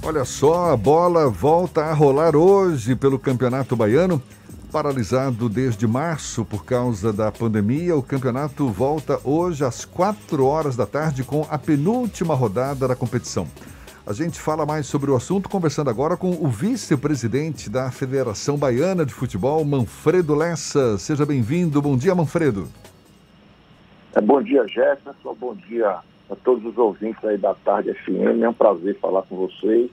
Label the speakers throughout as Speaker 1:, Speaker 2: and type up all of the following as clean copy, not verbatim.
Speaker 1: Olha só, a bola volta a rolar hoje pelo Campeonato Baiano. Paralisado desde março por causa da pandemia, o campeonato volta hoje às 4 horas da tarde com a penúltima rodada da competição. A gente fala mais sobre o assunto conversando agora com o vice-presidente da Federação Baiana de Futebol, Manfredo Lessa. Seja bem-vindo. Bom dia, Manfredo.
Speaker 2: Bom dia, Jefferson. Bom dia a todos os ouvintes aí da Tarde FM. É um prazer falar com vocês.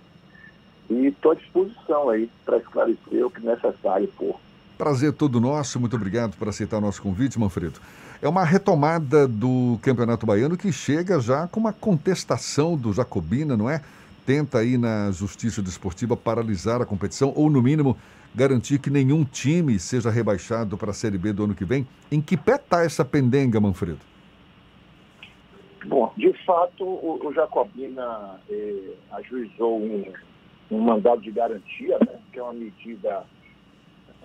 Speaker 2: E estou à disposição aí para esclarecer o que necessário for.
Speaker 1: Prazer todo nosso. Muito obrigado por aceitar o nosso convite, Manfredo. É uma retomada do Campeonato Baiano que chega já com uma contestação do Jacobina, não é? Tenta aí na Justiça Desportiva paralisar a competição ou, no mínimo, garantir que nenhum time seja rebaixado para a Série B do ano que vem. Em que pé está essa pendenga, Manfredo?
Speaker 2: Bom, de fato, o Jacobina ajuizou um mandado de garantia, né, que é uma medida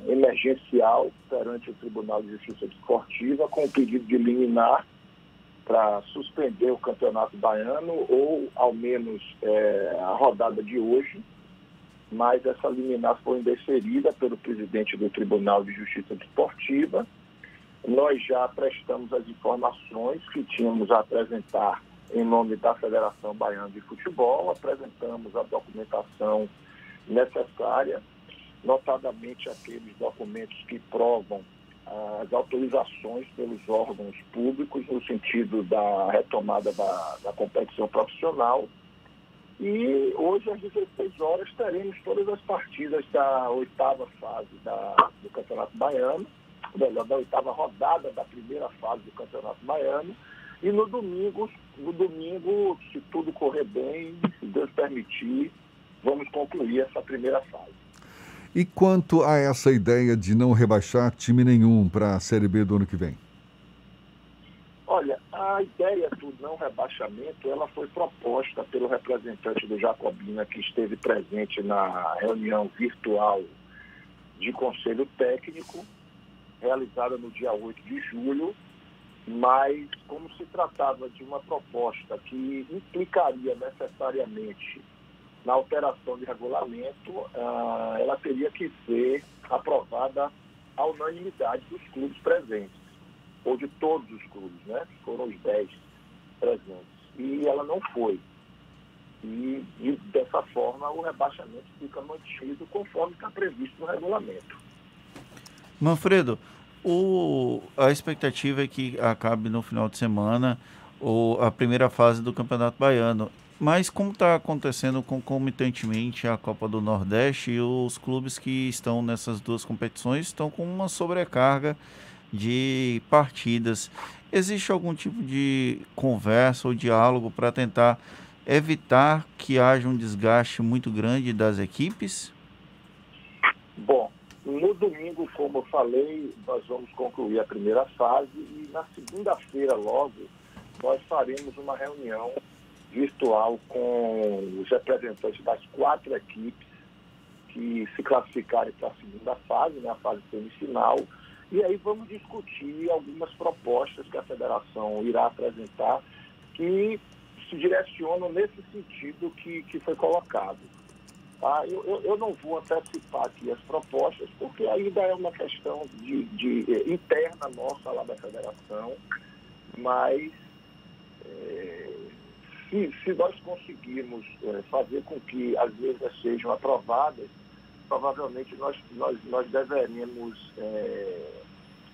Speaker 2: emergencial perante o Tribunal de Justiça Desportiva com o pedido de liminar para suspender o Campeonato Baiano ou, ao menos, a rodada de hoje, mas essa liminar foi indeferida pelo presidente do Tribunal de Justiça Desportiva. Nós já prestamos as informações que tínhamos a apresentar em nome da Federação Baiana de Futebol, apresentamos a documentação necessária, notadamente aqueles documentos que provam as autorizações pelos órgãos públicos no sentido da retomada da competição profissional. E hoje, às 16 horas, teremos todas as partidas da 8ª fase do Campeonato Baiano, melhor, da 8ª rodada da primeira fase do Campeonato Baiano. E no domingo, se tudo correr bem, se Deus permitir, vamos concluir essa primeira fase.
Speaker 1: E quanto a essa ideia de não rebaixar time nenhum para a Série B do ano que vem?
Speaker 2: Olha, a ideia do não rebaixamento, ela foi proposta pelo representante do Jacobina, que esteve presente na reunião virtual de conselho técnico, realizada no dia 8 de julho, mas como se tratava de uma proposta que implicaria necessariamente na alteração de regulamento, ela teria que ser aprovada à unanimidade dos clubes presentes, ou de todos os clubes, né? Foram os 10 presentes. E ela não foi. E dessa forma, o rebaixamento fica mantido conforme está previsto no regulamento.
Speaker 3: Manfredo, a expectativa é que acabe no final de semana a primeira fase do Campeonato Baiano. Mas como está acontecendo concomitantemente a Copa do Nordeste, e os clubes que estão nessas duas competições estão com uma sobrecarga de partidas. Existe algum tipo de conversa ou diálogo para tentar evitar que haja um desgaste muito grande das equipes?
Speaker 2: Bom, no domingo, como eu falei, nós vamos concluir a primeira fase e na segunda-feira logo nós faremos uma reunião virtual com os representantes das 4 equipes que se classificarem para a segunda fase, né, a fase semifinal, e aí vamos discutir algumas propostas que a federação irá apresentar que se direcionam nesse sentido que foi colocado. Tá? Eu não vou antecipar aqui as propostas, porque ainda é uma questão de interna nossa lá da federação, mas se nós conseguirmos fazer com que as mesas sejam aprovadas, provavelmente nós deveremos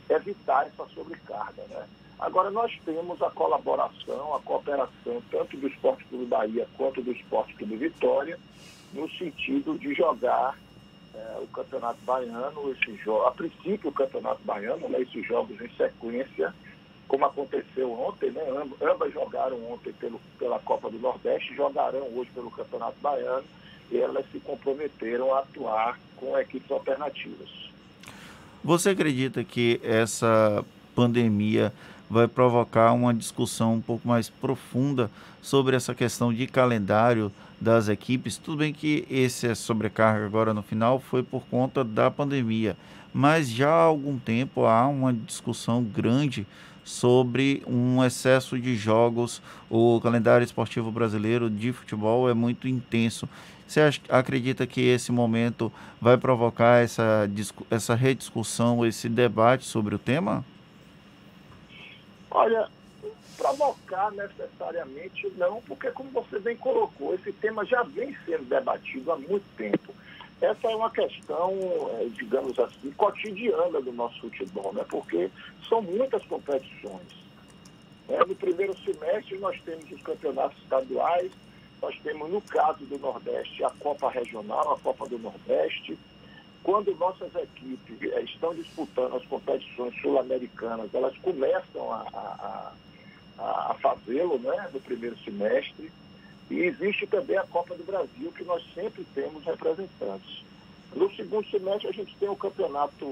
Speaker 2: evitar essa sobrecarga, né? Agora, nós temos a colaboração, a cooperação, tanto do Esporte Clube Bahia quanto do Esporte Clube Vitória, no sentido de jogar o Campeonato Baiano, a princípio o Campeonato Baiano, né, esses jogos em sequência, como aconteceu ontem, né? Ambas jogaram ontem pela Copa do Nordeste, jogarão hoje pelo Campeonato Baiano, e elas se comprometeram a atuar com equipes alternativas.
Speaker 3: Você acredita que essa pandemia vai provocar uma discussão um pouco mais profunda sobre essa questão de calendário das equipes? Tudo bem que essa sobrecarga agora no final foi por conta da pandemia, mas já há algum tempo há uma discussão grande sobre um excesso de jogos. O calendário esportivo brasileiro de futebol é muito intenso. Você acredita que esse momento vai provocar essa rediscussão, esse debate sobre o tema?
Speaker 2: Olha, provocar necessariamente não, porque como você bem colocou, esse tema já vem sendo debatido há muito tempo. Essa é uma questão, digamos assim, cotidiana do nosso futebol, né? Porque são muitas competições. No primeiro semestre nós temos os campeonatos estaduais, nós temos, no caso do Nordeste, a Copa Regional, a Copa do Nordeste. Quando nossas equipes estão disputando as competições sul-americanas, elas começam a fazê-lo, né, no primeiro semestre. E existe também a Copa do Brasil, que nós sempre temos representantes. No segundo semestre, a gente tem o Campeonato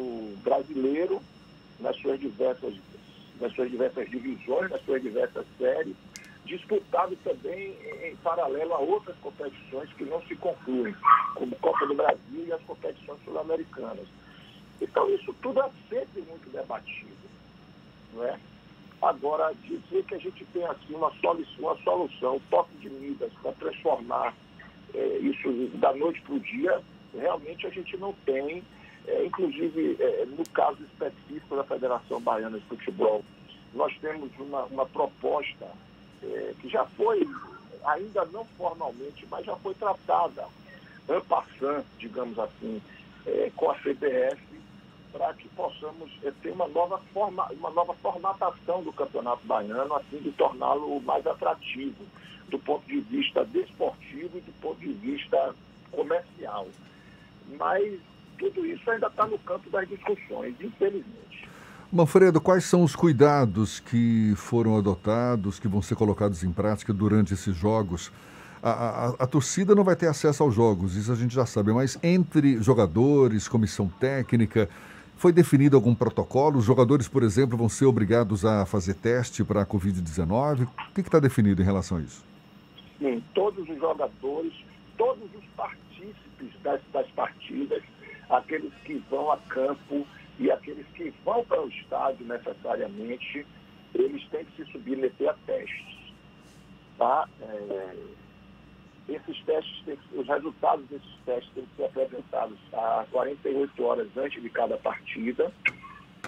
Speaker 2: Brasileiro, nas suas diversas divisões, nas suas diversas séries, disputado também em paralelo a outras competições que não se concluem, como Copa do Brasil e as competições sul-americanas. Então, isso tudo é sempre muito debatido, não é? Agora, dizer que a gente tem assim uma solução, um toque de medidas para transformar isso da noite para o dia, realmente a gente não tem. Inclusive, no caso específico da Federação Baiana de Futebol, nós temos uma proposta que já foi, ainda não formalmente, mas já foi tratada, en passant, digamos assim, com a CBF, para que possamos ter uma nova formatação do Campeonato Baiano, a fim de torná-lo mais atrativo do ponto de vista desportivo e do ponto de vista comercial. Mas tudo isso ainda está no campo das discussões, infelizmente.
Speaker 1: Manfredo, quais são os cuidados que foram adotados, que vão ser colocados em prática durante esses jogos? A torcida não vai ter acesso aos jogos, isso a gente já sabe, mas entre jogadores, comissão técnica, foi definido algum protocolo? Os jogadores, por exemplo, vão ser obrigados a fazer teste para a Covid-19? O que está definido em relação a isso?
Speaker 2: Sim, todos os jogadores, todos os partícipes das partidas, aqueles que vão a campo e aqueles que vão para o estádio necessariamente, eles têm que se submeter a testes. Tá? Esses testes, os resultados desses testes têm que ser apresentados a 48 horas antes de cada partida.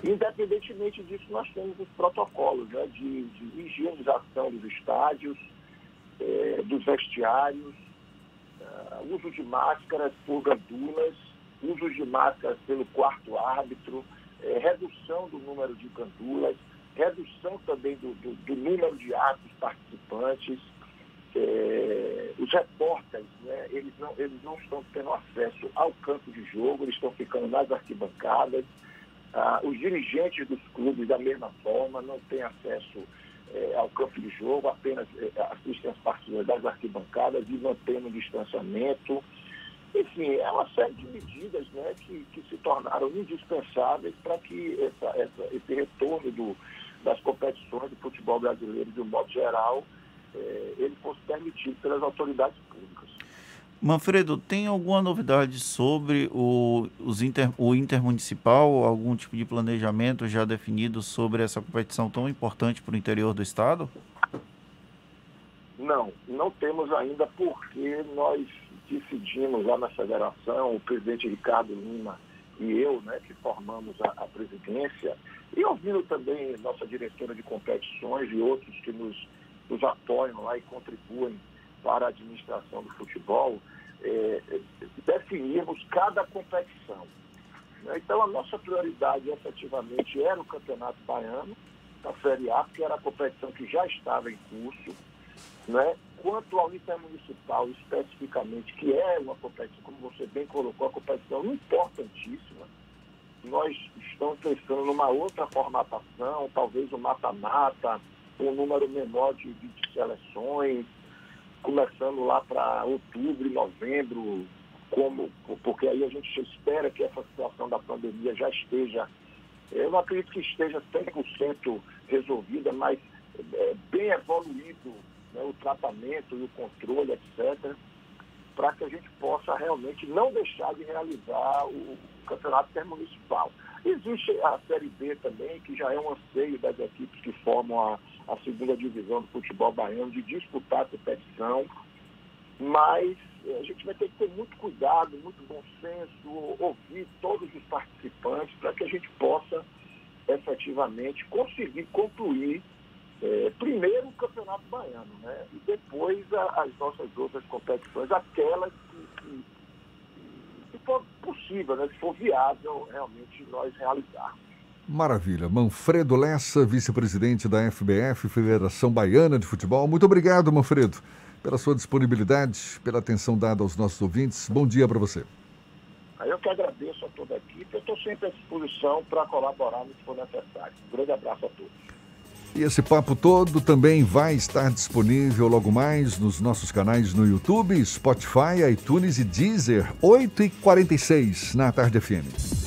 Speaker 2: Independentemente disso, nós temos os protocolos, né, de higienização dos estádios, dos vestiários, uso de máscaras por gandulas, uso de máscaras pelo quarto árbitro, redução do número de gandulas, redução também do número de atos participantes. Os repórteres, né, eles não estão tendo acesso ao campo de jogo, eles estão ficando nas arquibancadas. Os dirigentes dos clubes, da mesma forma, não têm acesso ao campo de jogo, apenas assistem as partidas das arquibancadas e mantendo o distanciamento. Enfim, é uma série de medidas, né, que se tornaram indispensáveis para que esse retorno das competições do futebol brasileiro, de um modo geral, ele fosse permitido pelas autoridades públicas.
Speaker 3: Manfredo, tem alguma novidade sobre o intermunicipal, algum tipo de planejamento já definido sobre essa competição tão importante para o interior do estado?
Speaker 2: Não temos ainda, porque nós decidimos lá na federação, o presidente Ricardo Lima e eu, né, que formamos a presidência, e ouvindo também nossa diretora de competições e outros que nos apoiam lá e contribuem para a administração do futebol, definirmos cada competição. Então, a nossa prioridade efetivamente era o Campeonato Baiano, a Série A, porque era a competição que já estava em curso, né? Quanto ao intermunicipal especificamente, que é uma competição, como você bem colocou, uma competição importantíssima, nós estamos pensando numa outra formatação, talvez um mata-mata, um número menor de seleções, começando lá para outubro e novembro, porque aí a gente espera que essa situação da pandemia já esteja, eu não acredito que esteja 100% resolvida, mas bem evoluído, né, o tratamento e o controle, etc., para que a gente possa realmente não deixar de realizar o campeonato intermunicipal. Existe a Série B também, que já é um anseio das equipes que formam a segunda divisão do futebol baiano de disputar a competição, mas a gente vai ter que ter muito cuidado, muito bom senso, ouvir todos os participantes para que a gente possa efetivamente conseguir concluir primeiro o Campeonato Baiano, né? E depois as nossas outras competições, aquelas que for possível, né? Se for viável realmente nós realizarmos.
Speaker 1: Maravilha. Manfredo Lessa, vice-presidente da FBF, Federação Baiana de Futebol. Muito obrigado, Manfredo, pela sua disponibilidade, pela atenção dada aos nossos ouvintes. Bom dia para você.
Speaker 2: Eu que agradeço a toda a equipe. Eu estou sempre à disposição para colaborar no que for necessário. Um grande abraço a todos.
Speaker 1: E esse papo todo também vai estar disponível logo mais nos nossos canais no YouTube, Spotify, iTunes e Deezer, 8h46 na Tarde FM.